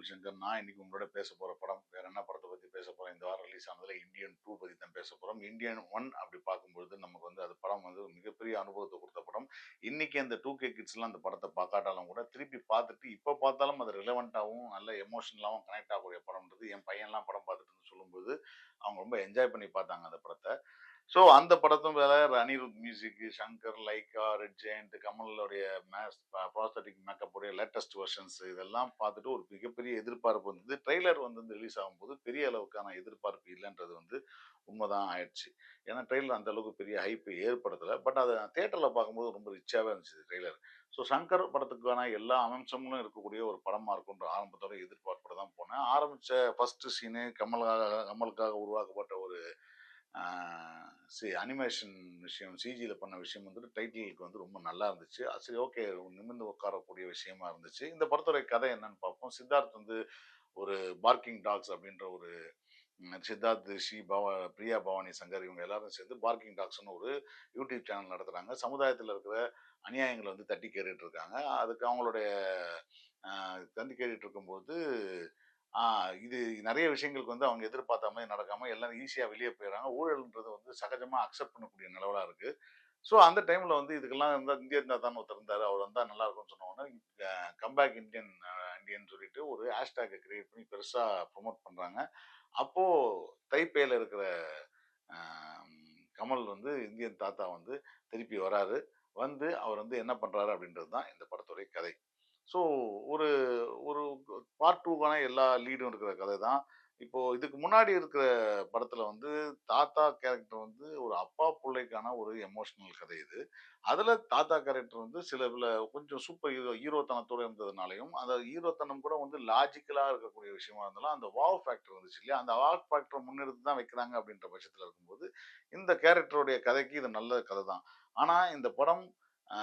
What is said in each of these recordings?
ராஜ்மௌலி சங்கர். நான் இன்னைக்கு உங்களோட பேச போற படம் வேற என்ன படத்த பத்தி பேச போறோம். இந்த வாரம் ரிலீஸ் ஆனதுல இந்தியன் 2 பத்தி தான் பேச போறோம். இந்தியன் 1 அப்படி பார்க்கும்பொழுது நமக்கு வந்து அது படம் வந்து ஒரு மிகப்பெரிய அனுபவத்த குடுத்த படம். இன்னைக்கு அந்த 2கே கிட்ஸ்லாம் அந்த படத்த பார்க்காட்டாலும் கூட திருப்பி பார்த்துட்டு இப்ப பார்த்தாலும் அது ரிலவென்ட்டாவும் நல்ல எமோஷனலாவும் கனெக்ட் ஆகக்கூடிய படம்ன்றது என் பையன்லாம் படம் பார்த்துட்டு வந்து சொல்லும்போது, அவங்க ரொம்ப என்ஜாய் பண்ணி பார்த்தாங்க அந்த படத்த. ஸோ அந்த படத்தும் வேற Anirudh music, Shankar, Lyca, Red Giant, கமலோடைய ப்ராஸ்தட்டிக் மேக்கப் உடைய லேட்டஸ்ட் வெர்ஷன்ஸ் இதெல்லாம் பார்த்துட்டு ஒரு மிகப்பெரிய எதிர்பார்ப்பு வந்தது. ட்ரெய்லர் வந்து ரிலீஸ் ஆகும்போது பெரிய அளவுக்கான எதிர்பார்ப்பு இல்லன்றது வந்து உண்மதான் ஆயிடுச்சு. ஏன்னா ட்ரெய்லர் அந்த அளவுக்கு பெரிய ஹைப் ஏற்படுத்தல. பட் அத தியேட்டர்ல பார்க்கும்போது ரொம்ப ரிச்சாவே இருந்துச்சு ட்ரெய்லர். ஸோ சங்கர் படத்துக்கான எல்லா அம்சங்களும் இருக்கக்கூடிய ஒரு படமா இருக்குன்ற ஆரம்பத்தோட எதிர்பார்ப்போட தான் போனேன். ஆரம்பிச்ச ஃபர்ஸ்ட் சீனு கமலுக்காக உருவாக்கப்பட்ட ஒரு ஆ அனிமேஷன் விஷயம் சிஜில பண்ண விஷயம் வந்துட்டு டைட்டிலுக்கு வந்து ரொம்ப நல்லா இருந்துச்சு. சரி ஓகே நிமிர்ந்து உட்காரக்கூடிய விஷயமா இருந்துச்சு. இந்த படத்துடைய கதை என்னன்னு பார்ப்போம். சித்தார்த் வந்து ஒரு பார்க்கிங் டாக்ஸ் அப்படின்ற ஒரு சித்தார்த், பிரியா பவானி சங்கர் இவங்க எல்லாரும் சேர்ந்து பார்க்கிங் டாக்ஸ்ன்னு ஒரு யூடியூப் சேனல் நடத்துறாங்க. சமுதாயத்தில இருக்கிற அநியாயங்கள வந்து தட்டி கேட்டுட்டு இருக்காங்க. அதுக்கு அவங்களுடைய அ தட்டி கேட்டுட்டு இருக்கும்போது, ஆ இது நெறைய விஷயங்களுக்கு வந்து அவங்க எதிர்பார்த்த மாரி நடக்காம எல்லாரும் ஈஸியா வெளிய போயிர்றாங்க. ஊழல்ன்றது வந்து சகஜமா அக்செப்ட் பண்ணக்கூடிய நிலவலா இருக்கு. ஸோ அந்த டைம்ல வந்து இதுக்கெல்லாம் இருந்தா இந்தியன் தாத்தான்னு ஒருத்தர் இருந்தாரு. அவர் வந்தா நல்லா இருக்கும்னு சொன்ன உடனே கம்பேக் இந்தியன் சொல்லிட்டு ஒரு ஹேஷ்டேக்க கிரியேட் பண்ணி பெருசா ப்ரமோட் பண்றாங்க. அப்போ தைப்பேல இருக்கிற அ கமல் வந்து இந்தியன் தாத்தா வந்து திருப்பி வராரு. வந்து அவர் வந்து என்ன பண்றாரு அப்படின்றது தான் இந்த படத்துடைய கதை. ஸோ ஒரு ஒரு பார்ட் 2க்கான எல்லா லீடும் இருக்கிற கதை தான். இப்போ இதுக்கு முன்னாடி இருக்கிற படத்துல வந்து தாத்தா கேரக்டர் வந்து ஒரு அப்பா புள்ளைக்கான ஒரு எமோஷனல் கதை இது. அதுல தாத்தா கேரக்டர் வந்து சில கொஞ்சம் சூப்பர் ஹீரோத்தனத்தோட இருந்ததுனாலயும், அந்த ஹீரோத்தனம் கூட வந்து லாஜிக்கலா இருக்கக்கூடிய விஷயமா இருந்தாலும், அந்த வாவ் ஃபேக்டர் வந்துச்சு இல்லையா? அந்த வாவ் ஃபேக்டர முன்னிறுத்தி தான் வைக்கிறாங்க அப்படின்ற பட்சத்துல இருக்கும்போது, இந்த கேரக்டருடைய கதைக்கு இது நல்ல கதை தான். ஆனா இந்த படம் ஆ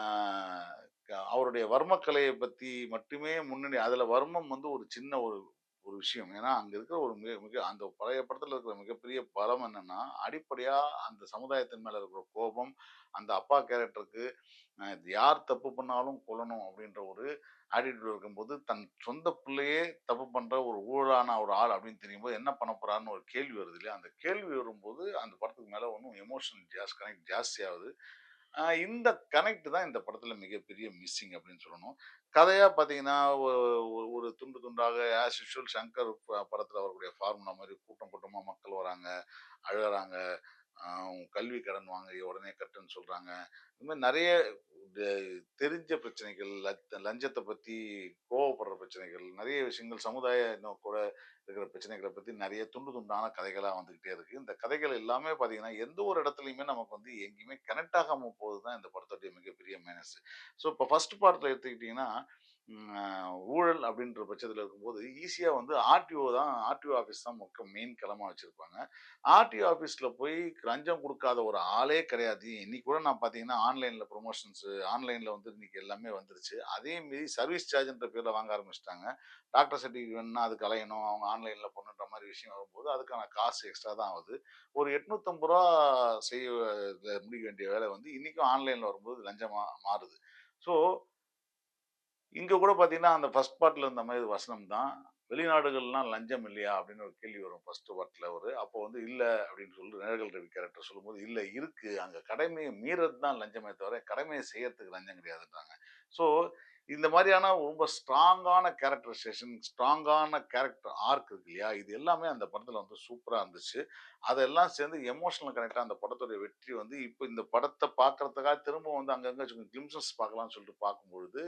அவருடைய வர்மக்கலைய பத்தி மட்டுமே முன்னணி அதுல வர்மம் வந்து ஒரு சின்ன ஒரு ஒரு விஷயம். ஏன்னா, அங்க இருக்கிற ஒரு மிக மிக அந்த பழைய படத்துல இருக்கிற மிகப்பெரிய பலம் என்னன்னா, அடிப்படையா அந்த சமுதாயத்தின் மேல இருக்கிற கோபம், அந்த அப்பா கேரக்டருக்கு யார் தப்பு பண்ணாலும் கொல்லணும் அப்படின்ற ஒரு ஆட்டிட்யூட் இருக்கும்போது, தன் சொந்த பிள்ளையே தப்பு பண்ற ஒரு ஊழலான ஒரு ஆள் அப்படின்னு தெரியும்போது, என்ன பண்ண போறார்ன்னு ஒரு கேள்வி வருது இல்லையா? அந்த கேள்வி வரும்போது, அந்த படத்துக்கு மேல இன்னும் எமோஷன் கனெக்ட் ஜாஸ்தியாகுது. இந்த கனெக்ட் தான் இந்த படத்துல மிகப்பெரிய மிஸ்ஸிங் அப்படின்னு சொல்லணும். கதையா பார்த்தீங்கன்னா, ஒரு துண்டு துண்டாக ஆஸ் யூசுவல் சங்கர் படத்துல வரக்கூடிய ஃபார்முலா மாரி கூட்டம் கூட்டமா மக்கள் வராங்க, அழுகுறாங்க. கல்வி கடன் வாங்கி உடனே கட்டுன்னு சொல்றாங்க. இந்த மாரி நெறைய த தெரிஞ்ச பிரச்சனைகள், லஞ்சத்த பத்தி கோவப்படுற பிரச்சனைகள், நெறைய விஷயங்கள் சமுதாய நோக்கோட இருக்கிற பிரச்சனைகள பத்தி நெறைய துண்டு துண்டான கதைகளா வந்துகிட்டே இருக்கு. இந்த கதைகள் எல்லாமே பார்த்தீங்கன்னா, எந்த ஒரு இடத்துலயுமே நமக்கு வந்து எங்கேயுமே கனெக்ட் ஆகாம போறது தான் இந்த படத்துடைய மிகப்பெரிய மைனஸ். ஸோ இப்போ ஃபர்ஸ்ட் பார்ட்ல எடுத்துக்கிட்டீங்கன்னா, ம் அ ஊழல் அப்படின்ற பட்சத்தில இருக்கும்போது, ஈஸியா வந்து ஆர்டிஓ ஆஃபீஸ் தான் மெயின் களமா வச்சிருப்பாங்க. ஆர்டிஓ ஆஃபீஸ்ல போய் லஞ்சம் குடுக்காத ஒரு ஆளே கிடையாது. இன்னைக்கு கூட நான் பார்த்தீங்கன்னா, ஆன்லைன்ல ப்ரமோஷன்ஸ் ஆன்லைன்ல வந்து இன்னைக்கு எல்லாமே வந்துருச்சு. அதே மீறி சர்வீஸ் சார்ஜ்ன்ற பேர்ல வாங்க ஆரம்பிச்சுட்டாங்க. டாக்டர் சர்டிஃபிகேட் வேணும்னா அதுக்கு அலையணும். அவங்க ஆன்லைன்ல பண்ணுன்ற மாரி விஷயம் வரும்போது, அதுக்கான காசு எக்ஸ்ட்ரா தான் ஆகுது. ஒரு ரூ. 850 செய்ய முடிக்க வேண்டிய வேலை வந்து இன்னைக்கும் ஆன்லைன்ல வரும்போது லஞ்சமா மாறுது. ஸோ இங்க கூட பார்த்தீங்கன்னா, அந்த ஃபர்ஸ்ட் பார்ட்ல இருந்த மாரி வசனம் தான். வெளிநாடுகள்லாம் லஞ்சம் இல்லையா? அப்படின்னு ஒரு கேள்வி வரும் ஃபர்ஸ்ட் பார்ட்ல அப்போ வந்து இல்ல அப்படின்னு சொல்லி நேர்கல் ரவி கேரக்டர் சொல்லும்போது, இல்ல இருக்கு. அங்க கடமைய மீறது தான் லஞ்சமே தவிர, கடமைய செய்யறதுக்கு லஞ்சம் கிடையாதுன்றாங்க. ஸோ இந்த மாரியான ரொம்ப ஸ்ட்ராங்கான கேரக்டரைசேஷன், ஸ்ட்ராங்கான கேரக்டர் ஆர்க் இருக்கு இல்லையா? இது எல்லாமே அந்த படத்துல வந்து சூப்பரா இருந்துச்சு. அதெல்லாம் சேர்ந்து எமோஷனல் கனெக்ட்டா அந்த படத்துடைய வெற்றி வந்து, இப்ப இந்த படத்த பார்க்கறதுக்காக திரும்ப வந்து அங்கங்க கிளிம்சஸ் பார்க்கலாம்னு சொல்லிட்டு பார்க்கும்பொழுது,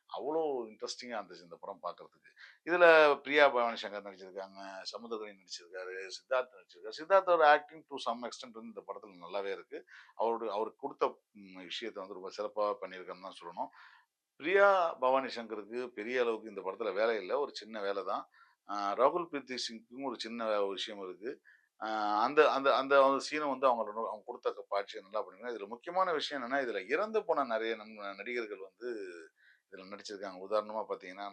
அவ்வளோ இன்ட்ரஸ்டிங்கா இருந்துச்சு இந்த படம் பார்க்கறதுக்கு. இதுல பிரியா பவானி சங்கர் நடிச்சிருக்காங்க, சமுத்திரக்கனி நடிச்சிருக்காரு, சித்தார்த் நடிச்சிருக்காரு. சித்தார்த்தோட ஆக்டிங் டூ சம் எக்ஸ்டென்ட் வந்து இந்த படத்துல நல்லாவே இருக்கு. அவருக்கு குடுத்த விஷயத்த வந்து ரொம்ப சிறப்பா பண்ணியிருக்காருன்னு தான் சொல்லணும். பிரியா பவானி சங்கருக்கு பெரிய அளவுக்கு இந்த படத்துல வேலை இல்ல. ஒரு சின்ன வேலை தான். ராகுல் பிரீத் சிங்க்கும் ஒரு சின்ன ஒரு விஷயம் இருக்கு. அ அந்த அந்த அந்த சீன வந்து அவங்க குடுத்த காட்சிய நல்லா பண்ணிருக்காங்க. இதுல முக்கியமான விஷயம் என்னன்னா, இதுல இறந்து போன நெறைய நடிகர்கள் வந்து இதுல நடிச்சிருக்காங்க. உதாரணமா பார்த்தீங்கன்னா,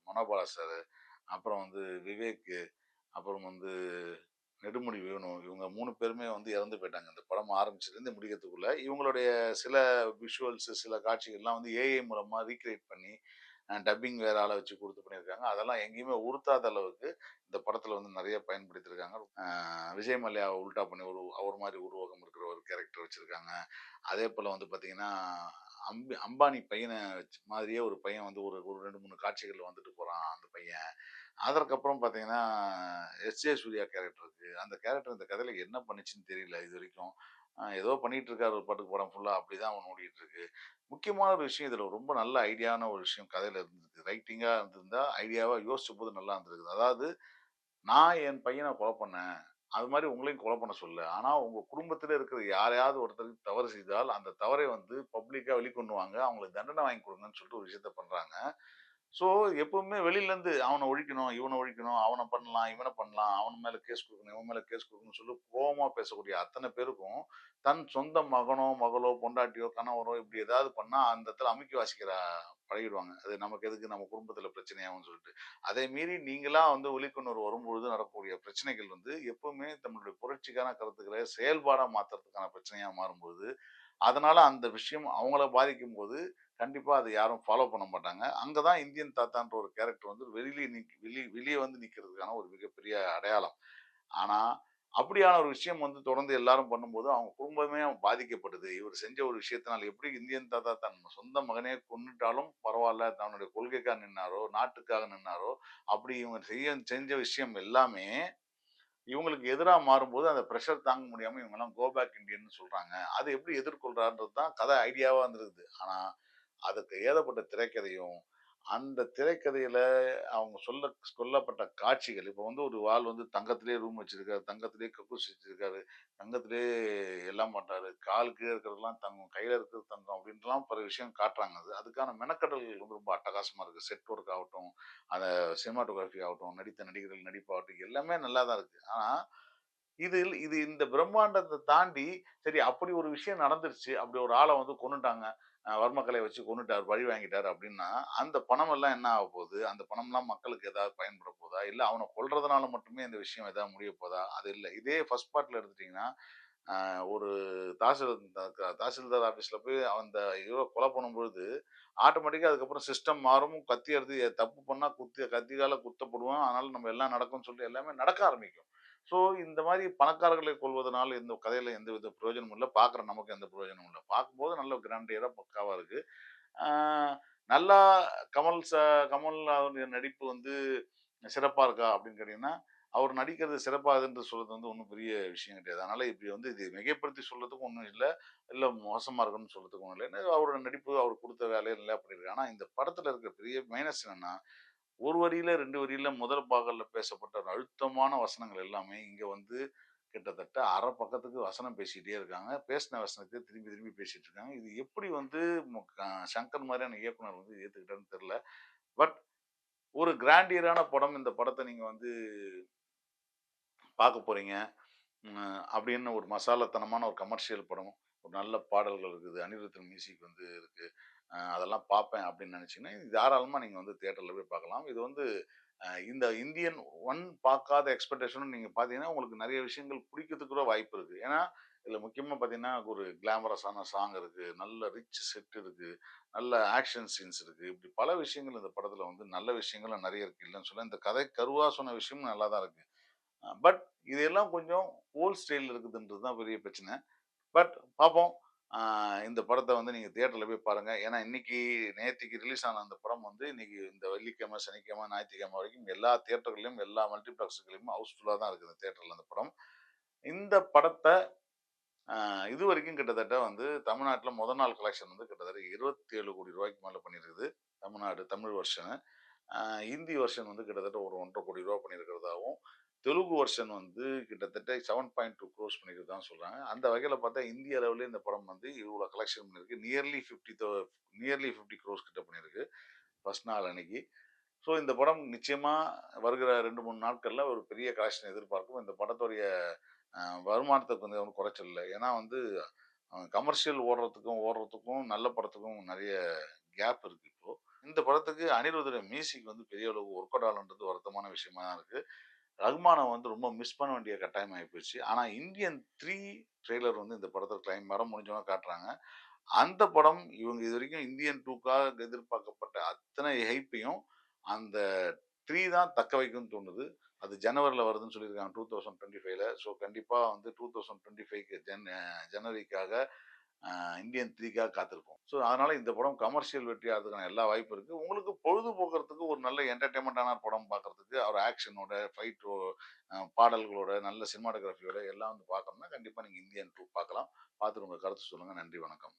மனோபாலா சார், அப்புறம் வந்து விவேக், அப்புறம் வந்து நெடுமுடி வேணு. இவங்க 3 பேருமே வந்து இறந்து போயிட்டாங்க. இந்த படம் ஆரம்பிச்சதுலேருந்து முடிக்கிறதுக்குள்ள. இவங்களுடைய சில விஷுவல்ஸ், சில காட்சிகள்லாம் வந்து ஏஐ மூலமா ரீகிரியேட் பண்ணி, டப்பிங் வேற ஆள வச்சு குடுத்து பண்ணியிருக்காங்க. அதெல்லாம் எங்கேயுமே உறுத்தாத அளவுக்கு இந்த படத்துல வந்து நெறைய பயன்படுத்தியிருக்காங்க. விஜய் மல்லையாவ உல்டா பண்ணி அவர் மாரி உருவகம் இருக்கிற ஒரு கேரக்டர் வச்சிருக்காங்க. அதேபோல வந்து பார்த்தீங்கன்னா, அம்பானி பையன மாதிரியே ஒரு பையன் வந்து ஒரு ஒரு 2, 3 காட்சிகள்ல வந்துட்டு போறான் அந்த பையன். அதற்கப்புறம் பார்த்தீங்கன்னா, எஸ்.ஜே. சூர்யா கேரக்டர் இருக்கு. அந்த கேரக்டர் இந்த கதையில என்ன பண்ணுச்சுன்னு தெரியல இதுவரைக்கும். ஏதோ பண்ணிட்டு இருக்காரு ஒரு பாட்டுக்கு படம் ஃபுல்லா அப்படிதான் அவன் ஓடிட்டு இருக்கு. முக்கியமான ஒரு விஷயம் இதுல ரொம்ப நல்ல ஐடியாவான ஒரு விஷயம் கதையில இருந்திருக்கு. ரைட்டிங்கா இருந்திருந்தா ஐடியாவா யோசிச்சபோது நல்லா இருந்திருக்குது. அதாவது நான் என் பையன கொலை பண்ணேன். அது மாரி உங்களையும் கொலை பண்ண சொல்லல. ஆனா உங்க குடும்பத்தில இருக்கிற யாரையாவது ஒருத்தருக்கு தவறு செய்தால், அந்த தவறை வந்து பப்ளிக்கா வெளிக்கொண்டு வாங்க. அவங்களுக்கு தண்டனை வாங்கி குடுங்கன்னு சொல்லிட்டு ஒரு விஷயத்த பண்றாங்க. ஸோ, எப்பவுமே வெளியிலருந்து அவன ஒழிக்கணும், இவன ஒழிக்கணும், அவன பண்ணலாம், இவன பண்ணலாம், அவன் மேல கேஸ் குடுக்கணும், இவன் மேல கேஸ் குடுக்கணும்னு சொல்லி கோவமா பேசக்கூடிய அத்தன பேருக்கும், தன் சொந்த மகனோ, மகளோ, பொண்டாட்டியோ, கணவரோ இப்படி ஏதாவது பண்ணா அந்த இடத்துல அமுக்கி வாசிக்கிற பழகிடுவாங்க. அது நமக்கு எதுக்கு நம்ம குடும்பத்தில பிரச்சனையாகும்னு சொல்லிட்டு. அதை மீறி நீங்களா வந்து வெளிக்கொணர்வு வரும்பொழுது நடக்கக்கூடிய பிரச்சனைகள் வந்து எப்பவுமே தன்னுடைய புரட்சிகர கருத்துக்களை செயல்பாடா மாத்துறதுக்கான பிரச்சனையா மாறும்போது, அதனால அந்த விஷயம் அவங்கள பாதிக்கும்போது, கண்டிப்பா அத யாரும் ஃபாலோ பண்ண மாட்டாங்க. அங்க தான் இந்தியன் தாத்தான்ற ஒரு கேரக்டர் வந்து வெளிய வந்து நிக்கிறதுக்கான ஒரு மிகப்பெரிய அடையாளம். ஆனா, அப்படியான ஒரு விஷயம் வந்து தொடர்ந்து எல்லாரும் பண்ணும்போது, அவங்க குடும்பமே பாதிக்கப்படுது. இவர் செஞ்ச ஒரு விஷயத்தினால் எப்படி இந்தியன் தாத்தா தன் சொந்த மகனே கொன்னுட்டாலும் பரவால்ல, தன்னுடைய கொள்கைக்காக நின்னாரோ, நாட்டுக்காக நின்னாரோ, அப்படி இவங்க செஞ்ச விஷயம் எல்லாமே இவங்களுக்கு எதிரா மாறும்போது, அந்த பிரஷர் தாங்க முடியாம இவங்கலாம் கோ பேக் இண்டியன்னு சொல்றாங்க. அத எப்படி எதிர்கொள்றார்ன்றது தான் கதை ஐடியாவா இருந்திருக்குது. ஆனா, அதுக்கு எழுதப்பட்ட திரைக்கதையும், அந்த திரைக்கதையில அவங்க சொல்லப்பட்ட காட்சிகள், இப்ப வந்து ஒரு ஆள் வந்து தங்கத்திலேயே ரூம் வச்சிருக்காரு, தங்கத்திலேயே கக்கூஸ் வச்சிருக்காரு, தங்கத்திலேயே எல்லாம் பண்றாரு. கால் கீழ இருக்கிறதெல்லாம் தங்கம், கையில இருக்கிறது தங்கம் அப்படின்ட்டுலாம் பல விஷயம் காட்டுறாங்க. அதுக்கான மெனக்கெடல் வந்து ரொம்ப அட்டகாசமா இருக்கு. செட் ஒர்க் ஆகட்டும், அந்த சினிமாட்டோகிராஃபி ஆகட்டும், நடித்த நடிகர்கள் நடிப்பாகட்டும், எல்லாமே நல்லா தான் இருக்கு. ஆனா, இது இந்த பிரம்மாண்டத்த தாண்டி, சரி அப்படி ஒரு விஷயம் நடந்துருச்சு. அப்படி ஒரு ஆள வந்து கொன்னுட்டாங்க. வர்மக்கலைய வச்சு கொன்னுட்டாரு, பழி வாங்கிட்டாரு அப்படின்னா, அந்த பணமெல்லாம் என்ன ஆகப்போகுது? அந்த பணம்லாம் மக்களுக்கு ஏதாவது பயன்பட போதா? இல்ல அவன கொல்றதுனால மட்டுமே இந்த விஷயம் ஏதாவது முடிய போதா? அது இல்ல. இதே ஃபர்ஸ்ட் பார்ட்ல எடுத்துட்டீங்கன்னா, ஒரு தாசில்தார் ஆஃபீஸ்ல போய் அந்த இவர கொலை பண்ணும்பொழுது, ஆட்டோமேட்டிக்கா அதுக்கப்புறம் சிஸ்டம் மாறும். கத்தி எடுத்து தப்பு பண்ணா கத்தியால குத்தப்படுவான். அதனால நம்ம எல்லாம் நடக்கும்னு சொல்லிட்டு எல்லாமே நடக்க ஆரம்பிக்கும். ஸோ இந்த மாரி பணக்காரர்களை கொல்வதனால இந்த கதையில எந்தவித பிரயோஜனமும் இல்ல. பார்க்குற நமக்கு எந்த பிரயோஜனமும் இல்ல. பார்க்கும்போது நல்ல கிராண்டியரா பக்காவா இருக்கு. ஆ நல்லா கமல் ச கமல் அவருடைய நடிப்பு வந்து சிறப்பா இருக்கா அப்படின்னு கேட்டீங்கன்னா, அவர் நடிக்கிறது சிறப்பாகுது என்று சொல்றது வந்து ஒண்ணும் பெரிய விஷயம் கிடையாது. அதனால இப்படி வந்து இது மிகைப்படுத்தி சொல்றதுக்கும் ஒண்ணும் இல்ல. இல்ல மோசமா இருக்குன்னு சொல்றதுக்கும் ஒண்ணும் இல்ல. ஏன்னா அவரோட நடிப்பு அவர் குடுத்த வேலைய நல்லா பண்ணியிருக்காரு. ஆனா இந்த படத்துல இருக்க பெரிய மைனஸ் என்னன்னா, ஒரு வரியில, 2 வரியில முதல் பாகல்ல பேசப்பட்ட ஒரு அழுத்தமான வசனங்கள் எல்லாமே இங்க வந்து கிட்டத்தட்ட அரை பக்கத்துக்கு வசனம் பேசிட்டே இருக்காங்க. பேசின வசனத்த திரும்பி திரும்பி பேசிட்டு இருக்காங்க. இது எப்படி வந்து மு க சங்கர் மாரியான இயக்குனர் வந்து ஏத்துக்கிட்டாருன்னு தெரியல. பட் ஒரு கிராண்டியரான படம். இந்த படத்த நீங்க வந்து பார்க்க போறீங்க. அப்படின்னு ஒரு மசாலாத்தனமான ஒரு கமர்ஷியல் படம். ஒரு நல்ல பாடல்கள் இருக்குது. அனிருத்தன் மியூசிக் வந்து இருக்கு. அதெல்லாம் பார்ப்பேன் அப்படின்னு நினைச்சீங்கன்னா, இது தாராளமா நீங்க வந்து தியேட்டர்ல போய் பார்க்கலாம். இது வந்து இந்த இந்தியன் 1 பார்க்காத எக்ஸ்பெக்டேஷனும் நீங்க பார்த்தீங்கன்னா, உங்களுக்கு நெறைய விஷயங்கள் பிடிக்கிறதுக்கு கூட வாய்ப்பு இருக்கு. ஏன்னா, இதுல முக்கியமா பார்த்தீங்கன்னா, ஒரு கிளாமரஸான சாங் இருக்கு. நல்ல ரிச் செட் இருக்கு. நல்ல ஆக்ஷன் சீன்ஸ் இருக்கு. இப்படி பல விஷயங்கள் இந்த படத்துல வந்து நல்ல விஷயங்களும் நெறைய இருக்கு. இல்லன்னு சொல்லல. இந்த கதை கருவா சொன்ன விஷயமும் நல்லா தான் இருக்கு. பட் இதெல்லாம் கொஞ்சம் ஓல்ட் ஸ்டைல்ல இருக்குதுன்றது தான் பெரிய பிரச்சனை. பட் பார்ப்போம். ஆ இந்த படத்த வந்து நீங்க தியேட்டர்ல போய் பாருங்க. ஏன்னா இன்னைக்கு நேத்திக்கு ரிலீஸ் ஆன அந்த படம் வந்து இன்னைக்கு இந்த வெள்ளிக்கிழமை, சனிக்கிழமை, ஞாயிற்றுக்கிழமை வரைக்கும் எல்லா தியேட்டர்கள்லயும், எல்லா மல்டிப்ளெக்ஸ்கள்லயும் ஹவுஸ்ஃபுல்லா தான் இருக்குது தியேட்டர்ல அந்த படம். இந்த படத்த அ இதுவரைக்கும் கிட்டத்தட்ட வந்து தமிழ்நாட்டுல முதல் நாள் கலெக்ஷன் வந்து கிட்டத்தட்ட ரூ. 27,00,00,000 மேல பண்ணியிருக்குது. தமிழ் வெர்ஷனு. அ ஹிந்தி வெர்ஷன் வந்து கிட்டத்தட்ட ஒரு 1,50,00,000 பண்ணியிருக்கிறதாவும், தெலுங்கு வெர்ஷன் வந்து கிட்டத்தட்ட 7.2 குரோர்ஸ் பண்ணியிருக்கிறதாவும் சொல்றாங்க. அந்த வகையில பார்த்தா இந்திய அளவிலே இந்த படம் வந்து இவ்வளோ கலெக்ஷன் பண்ணியிருக்கு. நியர்லி 50 குரோர்ஸ் கிட்ட பண்ணியிருக்கு. ஃபர்ஸ்ட் நாள் அன்னைக்கு. ஸோ இந்த படம் நிச்சயமா வருகிற 2, 3 நாட்கள்ல ஒரு பெரிய கலெக்ஷன் எதிர்பார்க்கும். இந்த படத்துடைய வருமானத்துக்கு வந்து ஒண்ணும் குறைச்சல் இல்ல. ஏன்னா வந்து கமர்ஷியல் ஓடுறதுக்கும் நல்ல படத்துக்கும் நெறைய கேப் இருக்கு இப்போ. இந்த படத்துக்கு அனிருத்தோட மியூசிக் வந்து பெரிய அளவு ஒர்க் அவுட் ஆகலன்றது வருத்தமான விஷயமா தான் இருக்கு. ரகுமான வந்து ரொம்ப மிஸ் பண்ண வேண்டிய கட்டாயம் ஆயிப்போச்சு. ஆனா இந்தியன் 3 ட்ரெய்லர் வந்து இந்த படத்துல படம் முடிஞ்சோனே காட்டுறாங்க. அந்த படம் இவங்க இதுவரைக்கும் இந்தியன் 2க்காக எதிர்பார்க்கப்பட்ட அத்தனை ஹைப்பையும் அந்த 3 தான் தக்க வைக்கும்னு தோணுது. அது ஜனவரில வருதுன்னு சொல்லியிருக்காங்க 2025ல. ஸோ கண்டிப்பா வந்து 2025க்கு ஜனவரிக்காக இந்தியன் 3க்காக காத்திருப்போம். ஸோ அதனால இந்த படம் கமர்ஷியல் வெற்றி ஆகுறதுக்கான எல்லா வாய்ப்பும் இருக்கு. உங்களுக்கு பொழுதுபோக்குறதுக்கு ஒரு நல்ல என்டர்டெயின்மென்ட்டான படம் பார்க்கறதுக்கு, ஒரு ஆக்ஷனோட, ஃபைட்டோ பாடல்களோட, நல்ல சினிமாட்டோகிராஃபியோட எல்லாம் வந்து பார்க்கணும்னா, கண்டிப்பா நீங்க இந்தியன் 2 பார்க்கலாம். பார்த்துட்டு உங்க கருத்து சொல்லுங்க. நன்றி, வணக்கம்.